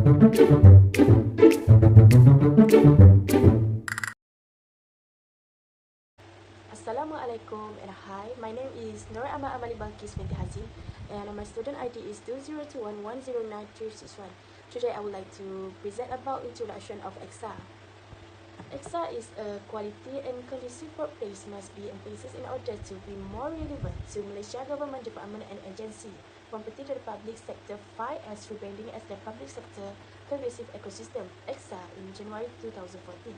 Assalamualaikum and hi, my name is Nur Ahmad Amali Balkis binti Hazim and my student ID is 2021109361. Today I would like to present about introduction of Eksa. Eksa is a quality and conducive workplace must be emphasis in order to be more relevant to Malaysia government department and agency, competing to the public sector 5 as rebranding as the public sector conducive ecosystem Eksa in January 2014.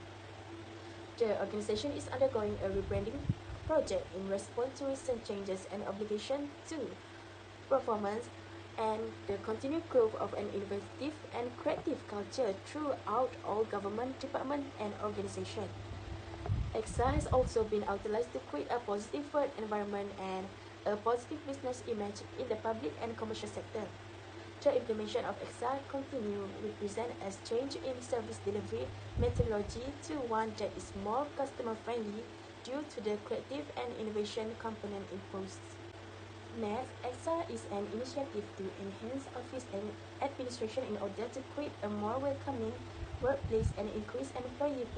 The organization is undergoing a rebranding project in response to recent changes and obligation to performance and the continued growth of an innovative and creative culture throughout all government departments and organizations. Eksa has also been utilized to create a positive work environment and a positive business image in the public and commercial sector. The implementation of Eksa continue represent as change in service delivery methodology to one that is more customer-friendly due to the creative and innovation component imposed. Next, Eksa is an initiative to enhance office and administration in order to create a more welcoming workplace and increase employee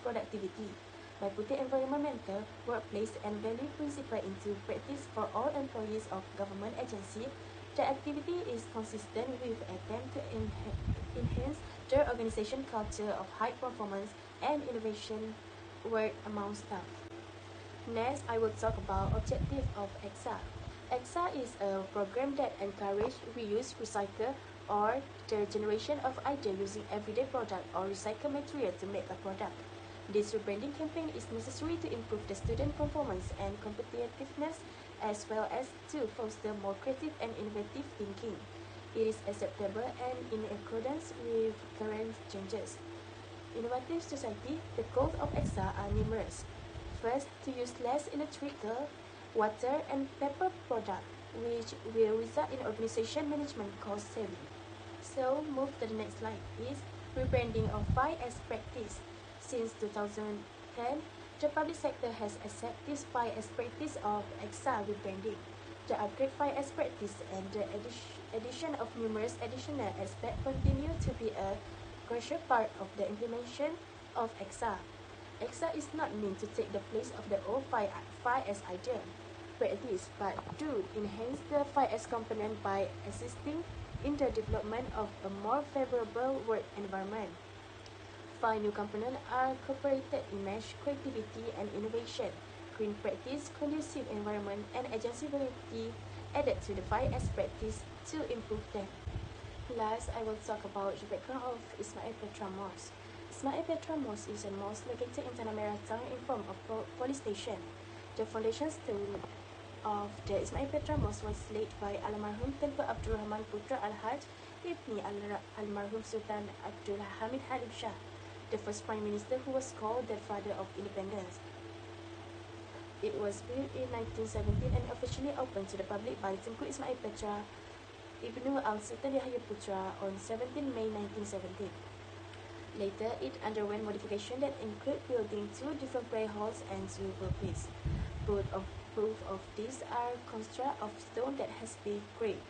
productivity. By putting environmental, workplace, and value principle into practice for all employees of government agency, the activity is consistent with attempt to enhance the organization culture of high performance and innovation work among staff. Next, I will talk about objective of Eksa. Eksa is a program that encourages reuse, recycle, or the generation of ideas using everyday product or recycled material to make a product. This rebranding campaign is necessary to improve the student performance and competitiveness as well as to foster more creative and innovative thinking. It is acceptable and in accordance with current changes. Innovative society, the goals of Eksa are numerous. First, to use less electrical, water, and paper product, which will result in organization management cost saving. So, move to the next slide is rebranding of 5S practice. Since 2010, the public sector has accepted this 5S practice of Eksa rebranding. The upgrade 5S practice and the addition of numerous additional aspects continue to be a crucial part of the implementation of Eksa. Eksa is not meant to take the place of the old 5S idea practice, but to enhance the 5S component by assisting in the development of a more favorable work environment. 5 new components are incorporated: image, creativity, and innovation, green practice, conducive environment, and agency variety added to the 5S practice to improve them. Last, I will talk about the background of Ismail Petra Mosque. Ismail Petra Mosque is a mosque located in Tanah Merah town in form of police station. The foundation stone of the Ismail Petra Mosque was laid by Almarhum Tunku Abdul Rahman Putra Al-Haj Ibni Almarhum Sultan Abdul Hamid Halim Shah, the first Prime Minister who was called the Father of Independence. It was built in 1917 and officially opened to the public by Tunku Ismail Petra Ibnu Al-Sultan Yahya Putra on 17 May 1917. Later, it underwent modification that include building 2 different prayer halls and 2 workplaces. Proof of this are construct of stone that has been graved.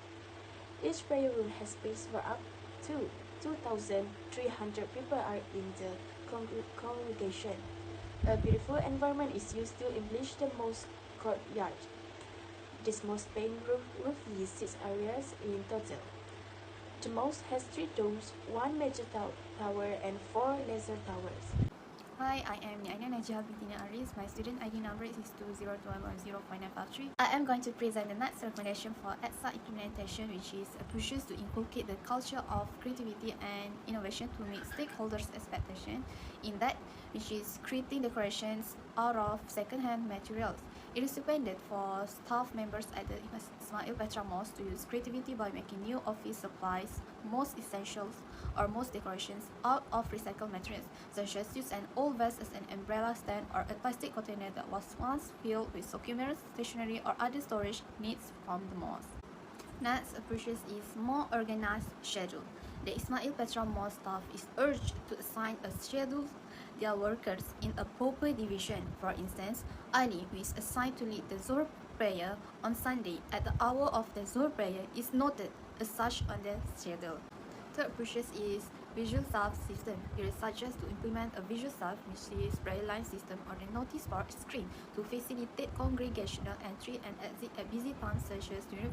Each prayer room has space for up to 2,300 people are in the congregation. A beautiful environment is used to embellish the mosque courtyard. This mosque spans roughly 6 areas in total. The mosque has 3 domes, 1 major tower, and 4 lesser towers. Hi, I am Niaina Najah binti Aris. My student ID number is 2021105953. I am going to present the next recommendation for Eksa implementation, which is pushes to inculcate the culture of creativity and innovation to meet stakeholders' expectation. In that, which is creating decorations out of second-hand materials. It is recommended for staff members at the Ismail Petra Mosque to use creativity by making new office supplies, most essentials, or most decorations out of recycled materials, such as use an old vase as an umbrella stand or a plastic container that was once filled with documents, stationery, or other storage needs from the mosque. Next, approaches is more organized schedule. The Ismail Petra Mosque staff is urged to assign a schedule their workers in a proper division. For instance, Ali, who is assigned to lead the Zuhr prayer on Sunday at the hour of the Zuhr prayer, is noted as such on the schedule. Third process is visual staff system. It is suggested to implement a visual staff, which is braille line system or the notice board screen to facilitate congregational entry and exit at busy times such as during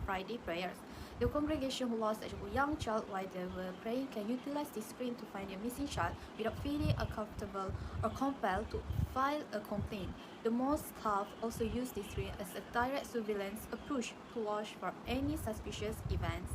Friday prayers. The congregation who lost a young child while they were praying can utilize this screen to find their missing child without feeling uncomfortable or compelled to file a complaint. The mosque staff also use this screen as a direct surveillance approach to watch for any suspicious events.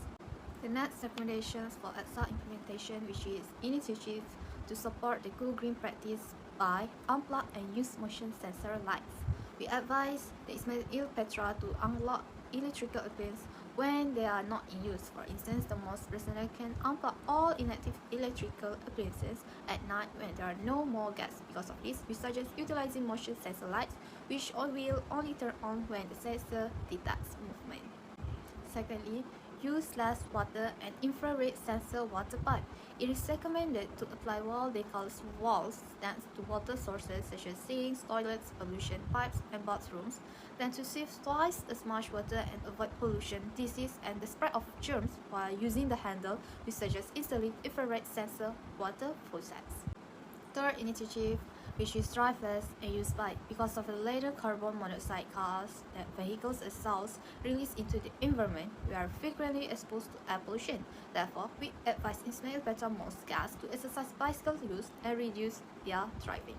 The next recommendations for Eksa implementation, which is initiative to support the Go Green practice by unplug and use motion sensor lights. We advise the Ismail Petra to unlock electrical appliances when they are not in use. For instance, the mosque personnel can unplug all inactive electrical appliances at night when there are no more gas. Because of this, we suggest utilizing motion sensor lights, which will only turn on when the sensor detects movement. Secondly, use less water and infrared sensor water pipe. It is recommended to apply wall decals walls next to water sources such as sinks, toilets, ablution pipes, and bathrooms, then to save twice as much water and avoid pollution, disease, and the spread of germs while using the handle. We suggest installing infrared sensor water faucets. Third initiative, which is drive less and use bike. Because of the later carbon monoxide gas that vehicles exhaust release into the environment, we are frequently exposed to air pollution. Therefore, we advise Ismail Petra mosque guests to exercise bicycle use and reduce their driving.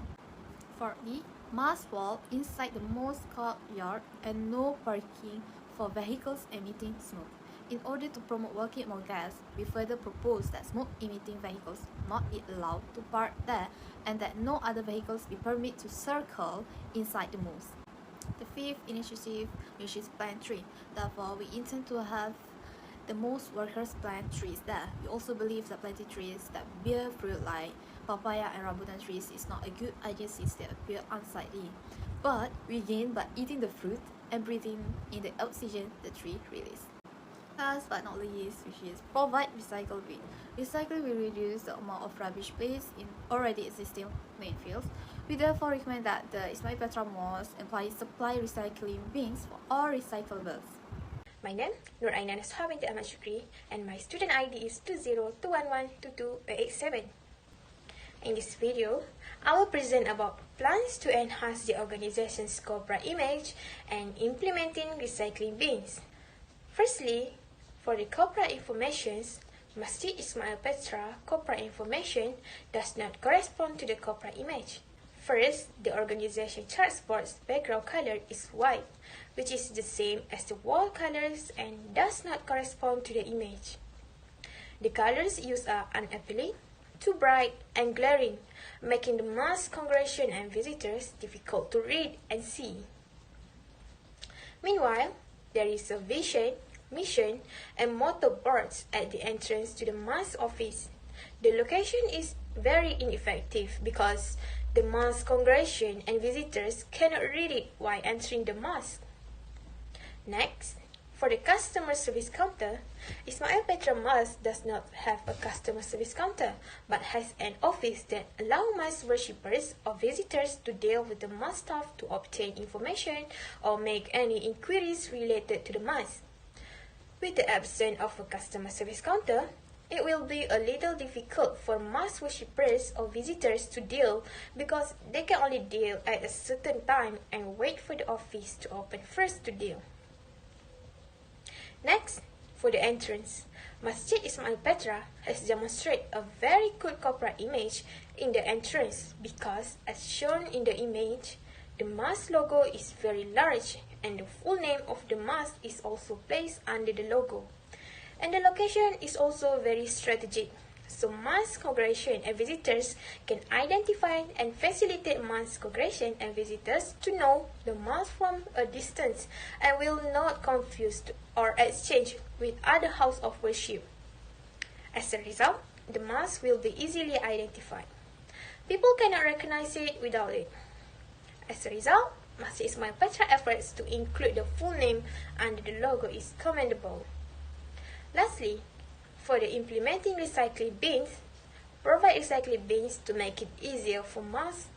Fourthly, mosque wall inside the mosque courtyard and no parking for vehicles emitting smoke. In order to promote walking among guests, we further propose that smoke-emitting vehicles not be allowed to park there and that no other vehicles be permitted to circle inside the mosque. The fifth initiative, which is plant tree. Therefore, we intend to have the most workers plant trees there. We also believe that planting trees that bear fruit like papaya and rambutan trees is not a good idea since they appear unsightly. But we gain by eating the fruit and breathing in the oxygen the tree releases. Last but not least, which is provide recycle bin. Recycling will reduce the amount of rubbish placed in already existing landfills. We therefore recommend that the Ismail Petra Mosque employees supply recycling bins for all recyclables. My name, Nur Ainan Ashab binti Ahmad Shukri, and my student ID is 202112287. In this video, I will present about plans to enhance the organization's corporate image and implementing recycling bins. Firstly, for the corporate informations, Masjid Ismail Petra corporate information does not correspond to the corporate image. First, the organization chart board's background color is white, which is the same as the wall colors and does not correspond to the image. The colors used are unappealing, too bright, and glaring, making the mosque congregation and visitors difficult to read and see. Meanwhile, there is a vision, mission, and motto boards at the entrance to the mosque office. The location is very ineffective because the mosque congregation and visitors cannot read it while entering the mosque. Next, for the customer service counter, Ismail Petra Mosque does not have a customer service counter, but has an office that allows mosque worshippers or visitors to deal with the mosque staff to obtain information or make any inquiries related to the mosque. With the absence of a customer service counter, it will be a little difficult for mosque worshippers or visitors to deal because they can only deal at a certain time and wait for the office to open first to deal. Next, for the entrance, Masjid Ismail Petra has demonstrated a very good corporate image in the entrance because, as shown in the image, the mosque logo is very large and the full name of the mosque is also placed under the logo. And the location is also very strategic, so mosque congregation and visitors can identify and facilitate mosque congregation and visitors to know the mosque from a distance and will not confuse or exchange with other house of worship. As a result, the mosque will be easily identified. People cannot recognize it without it. As a result, Masjid Ismail Petra efforts to include the full name under the logo is commendable. Lastly, for the implementing recycling bins, provide recycling bins to make it easier for mosque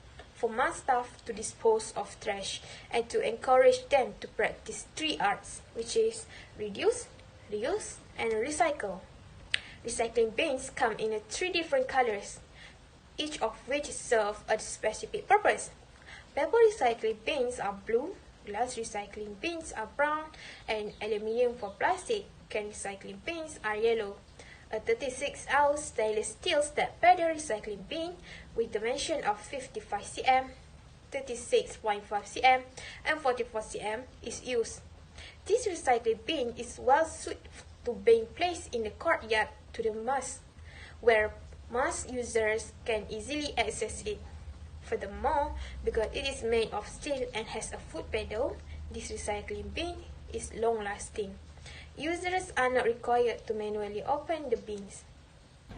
staff to dispose of trash and to encourage them to practice 3 Rs, which is reduce, reuse, and recycle. Recycling bins come in 3 different colors, each of which serve a specific purpose. Paper recycling bins are blue, glass recycling bins are brown, and aluminium for plastic can recycling bins are yellow. A 36-ounce stainless steel step paddle recycling bin with dimension of 55 cm, 36.5 cm, and 44 cm is used. This recycling bin is well suited to being placed in the courtyard to the mosque, where mosque users can easily access it. Furthermore, because it is made of steel and has a foot pedal, this recycling bin is long-lasting. Users are not required to manually open the bins.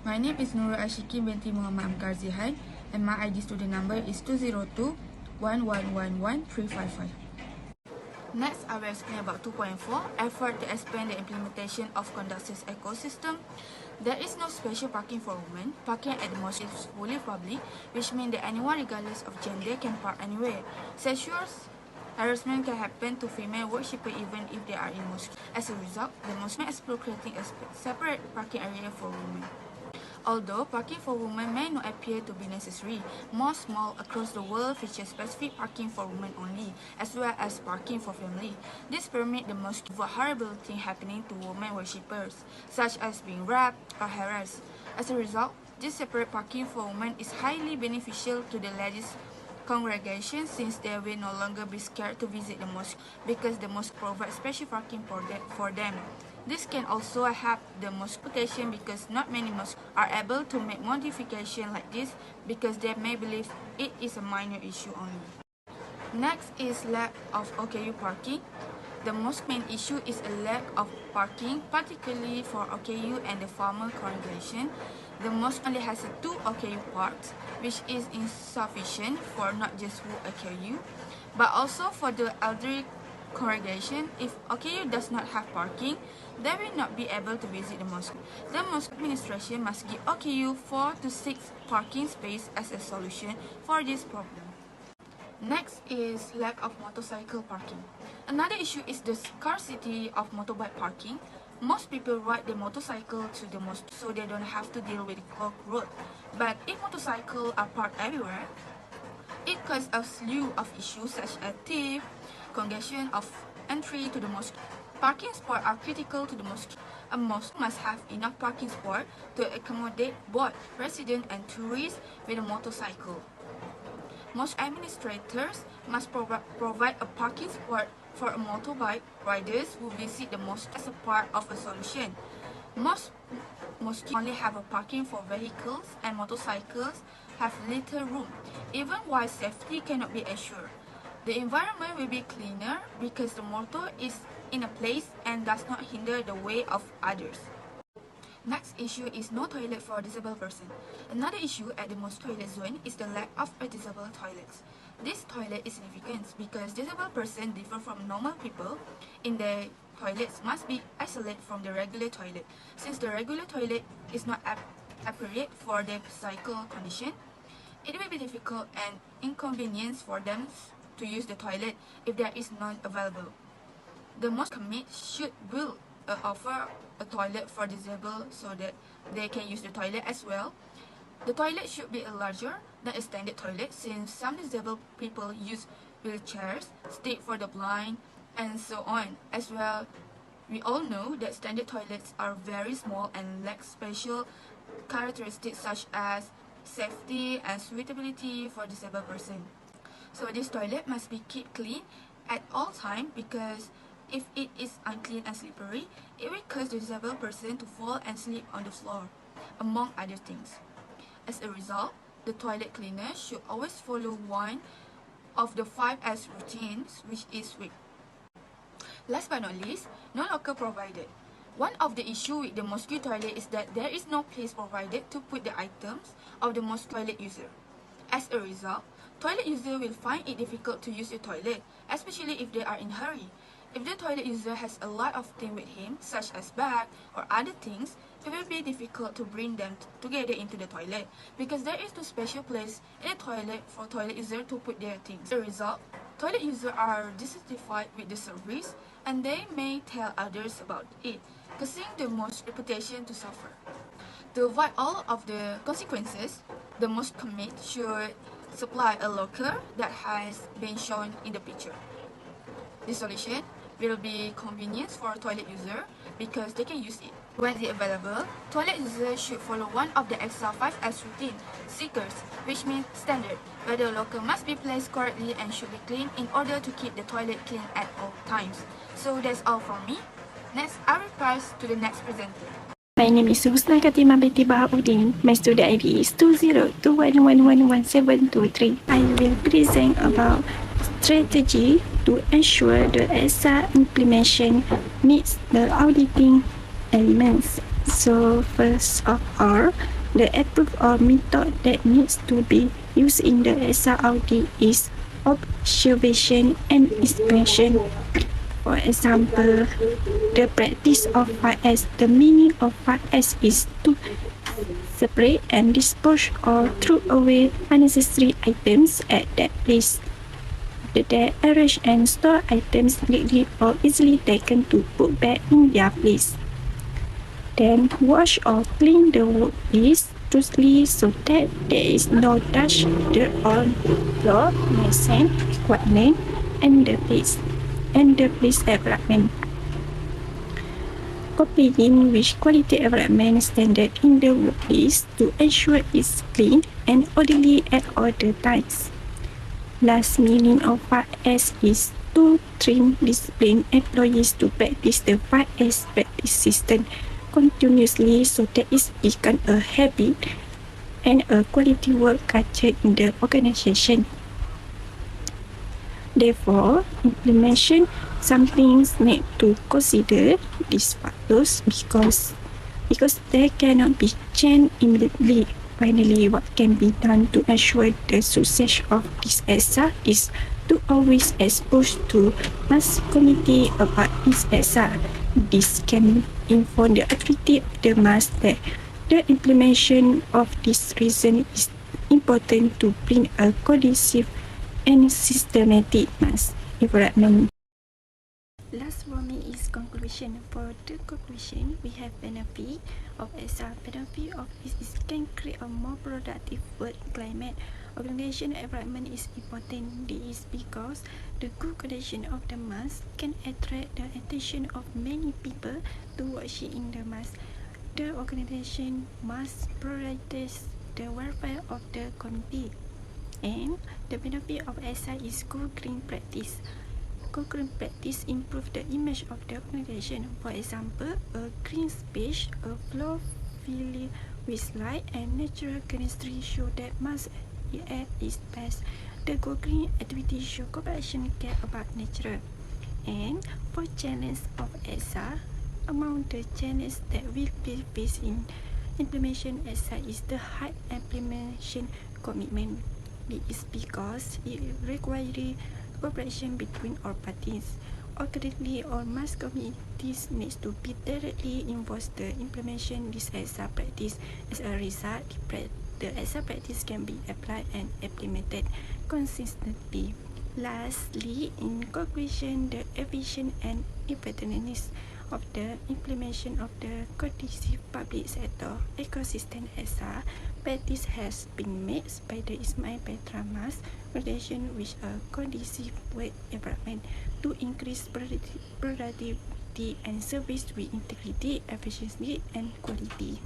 My name is Nurul Ashiki binti Muhammad Amkar Zihan, and my ID student number is 202-1111355. Next, I will explain about 2.4, effort to expand the implementation of KONDUSIF ecosystem. There is no special parking for women. Parking at the mosque is fully public, which means that anyone regardless of gender can park anywhere. Sexual harassment can happen to female worshippers even if they are in mosque. As a result, the mosque may explore creating a separate parking area for women. Although parking for women may not appear to be necessary, most malls across the world feature specific parking for women only, as well as parking for family. This permits the mosque to avoid horrible things happening to women worshippers, such as being raped or harassed. As a result, this separate parking for women is highly beneficial to the ladies' congregation, since they will no longer be scared to visit the mosque because the mosque provides special parking for them. This can also help the mosque reputation because not many mosques are able to make modifications like this because they may believe it is a minor issue only. Next is lack of OKU parking. The most main issue is a lack of parking, particularly for OKU and the farmer congregation. The mosque only has 2 OKU parks, which is insufficient for not just one OKU, but also for the elderly congregation. If OKU does not have parking, they will not be able to visit the mosque. The mosque administration must give OKU 4 to 6 parking spaces as a solution for this problem. Next is lack of motorcycle parking. Another issue is the scarcity of motorbike parking. Most people ride their motorcycle to the mosque so they don't have to deal with the clogged road. But if motorcycles are parked everywhere, it causes a slew of issues such as theft, congestion of entry to the mosque. Parking spots are critical to the mosque. A mosque must have enough parking spots to accommodate both residents and tourists with a motorcycle. Mosque administrators must provide a parking spot for motorbike riders who visit the mosque as a part of a solution. Most mosques only have a parking for vehicles, and motorcycles have little room, even while safety cannot be assured. The environment will be cleaner because the motor is in a place and does not hinder the way of others. Next issue is no toilet for disabled person. Another issue at the mosque toilet zone is the lack of disabled toilets. This toilet is significant because disabled persons differ from normal people in their toilets must be isolated from the regular toilet. Since the regular toilet is not appropriate for their physical condition, it will be difficult and inconvenience for them to use the toilet if there is none available. The mosque committee should build offer a toilet for disabled so that they can use the toilet as well. The toilet should be larger than a standard toilet since some disabled people use wheelchairs, stick for the blind, and so on. As well, we all know that standard toilets are very small and lack special characteristics such as safety and suitability for disabled person. So this toilet must be kept clean at all times because if it is unclean and slippery, it will cause the disabled person to fall and sleep on the floor, among other things. As a result, the toilet cleaner should always follow one of the 5S routines, which is sweep. Last but not least, no locker provided. One of the issues with the mosque toilet is that there is no place provided to put the items of the mosque toilet user. As a result, toilet user will find it difficult to use the toilet, especially if they are in a hurry. If the toilet user has a lot of things with him, such as bag or other things, it will be difficult to bring them together into the toilet because there is no special place in the toilet for toilet user to put their things. As a result, toilet users are dissatisfied with the service and they may tell others about it, causing the mosque reputation to suffer. To avoid all of the consequences, the mosque commit should supply a locker that has been shown in the picture. This solution will be convenient for toilet user because they can use it. When it's available, toilet users should follow one of the Eksa 5S routine seekers, which means standard, where the locker must be placed correctly and should be clean in order to keep the toilet clean at all times. So that's all from me. Next, I will pass to the next presenter. My name is Husna Katima Binti Bahauddin. My student ID is 202111723. I will present about strategy to ensure the ESA implementation meets the auditing elements. So first of all, the approved method that needs to be used in the ESA audit is observation and inspection. For example, the practice of 5S. The meaning of 5S is to separate and dispose or throw away unnecessary items at that place. The arrange and store items neatly or easily taken to put back in their place. Then wash or clean the workpiece thoroughly so that there is no dust, dirt on floor, messing, equipment, and the place environment. Complying with quality environment standard in the workplace to ensure it's clean and orderly at all the times. Last meaning of 5S is to train discipline employees to practice the 5S practice system continuously so that it becomes a habit and a quality work culture in the organization. Therefore, implementation something need to consider these factors because they cannot be changed immediately. Finally, what can be done to ensure the success of this ESA is to always expose to mass community about this ESA. This can inform the activity of the mass that the implementation of this reason is important to bring a conducive and systematic mass environment. Last for me is conclusion. For the conclusion, we have benefit of ESA. Benefit of this is can create a more productive work climate. Organization environment is important. This is because the good condition of the mass can attract the attention of many people to watching in the mass. The organization must prioritize the welfare of the community. And the benefit of ESA is good green practice. Good green practice improve the image of the organization. For example, a green space, a floor filled with light and natural chemistry show that mass at its best. The good green activities show cooperation care about nature. And for challenge of ESA, among the challenges that will be faced in implementation ESA is the high implementation commitment. This is because it requires cooperation between all parties. Accordingly, all mass communities needs to be directly involved in the implementation of this ESA practice. As a result, the ESA practice can be applied and implemented consistently. Lastly, in conclusion, the efficient and effectiveness of the implementation of the KONDUSIF public sector ecosystem ESA practice has been made by the Ismail Petra mass relation with a conducive work environment to increase productivity and service with integrity, efficiency, and quality.